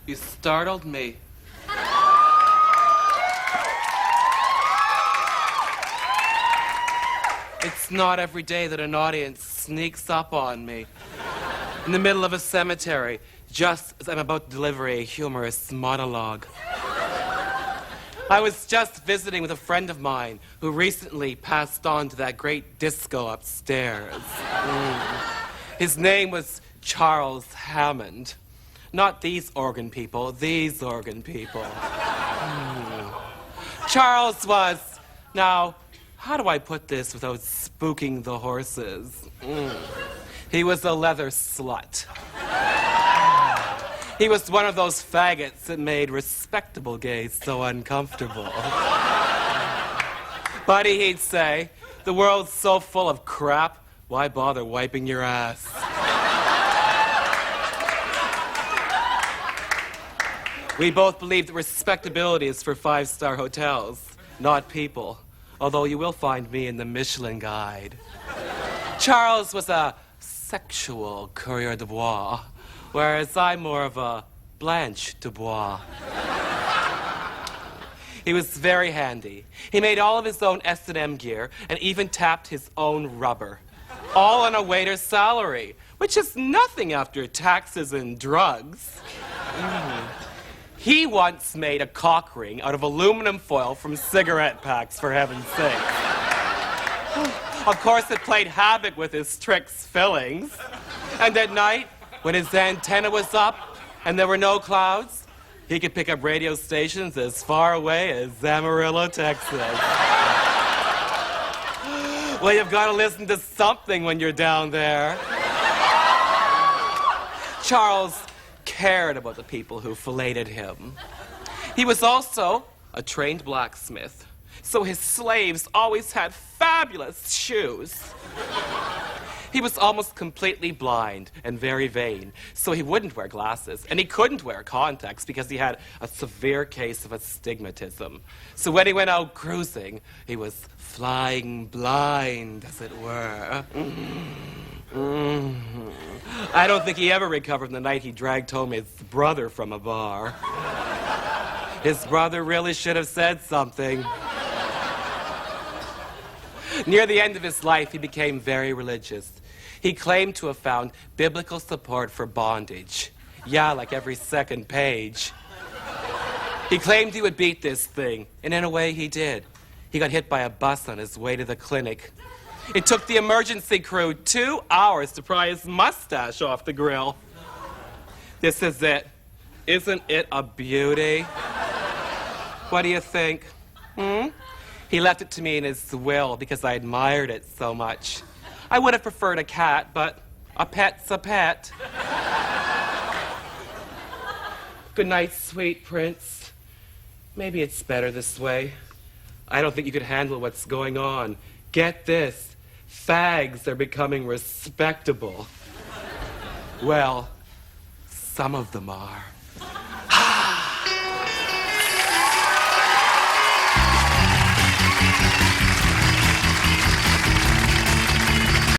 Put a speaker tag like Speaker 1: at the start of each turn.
Speaker 1: You startled me. It's not every day that an audience sneaks up on me in the middle of a cemetery just as I'm about to deliver a humorous monologue. I was just visiting with a friend of mine who recently passed on to that great disco upstairs. His name was Charles Hammond. Not these organ people, these organ people. Charles was, now, how do I put this without spooking the horses? He was a leather slut. He was one of those faggots that made respectable gays so uncomfortable. Buddy, he'd say, the world's so full of crap, why bother wiping your ass? We both believe that respectability is for five-star hotels, not people. Although you will find me in the Michelin Guide. Charles was a sexual coureur de bois, whereas I'm more of a Blanche de Bois. He was very handy. He made all of his own S&M gear and even tapped his own rubber. All on a waiter's salary, which is nothing after taxes and drugs. He once made a cock ring out of aluminum foil from cigarette packs, for heaven's sake. Of course, it played havoc with his trick's fillings. And at night, when his antenna was up and there were no clouds, he could pick up radio stations as far away as Amarillo, Texas. Well, you've got to listen to something when you're down there. Charles cared about the people who filleted him. He was also a trained blacksmith, so his slaves always had fabulous shoes. He was almost completely blind and very vain, so he wouldn't wear glasses, and he couldn't wear contacts because he had a severe case of astigmatism. So when he went out cruising, he was flying blind, as it were. I don't think he ever recovered the night he dragged home his brother from a bar. His brother really should have said something. Near the end of his life, he became very religious. He claimed to have found biblical support for bondage. Yeah, like every second page. He claimed he would beat this thing, and in a way he did. He got hit by a bus on his way to the clinic. It took the emergency crew 2 hours to pry his mustache off the grill. This is it. Isn't it a beauty? What do you think? He left it to me in his will because I admired it so much. I would have preferred a cat, but a pet's a pet. Good night, sweet prince. Maybe it's better this way. I don't think you could handle what's going on. Get this. Fags are becoming respectable. Well, some of them are.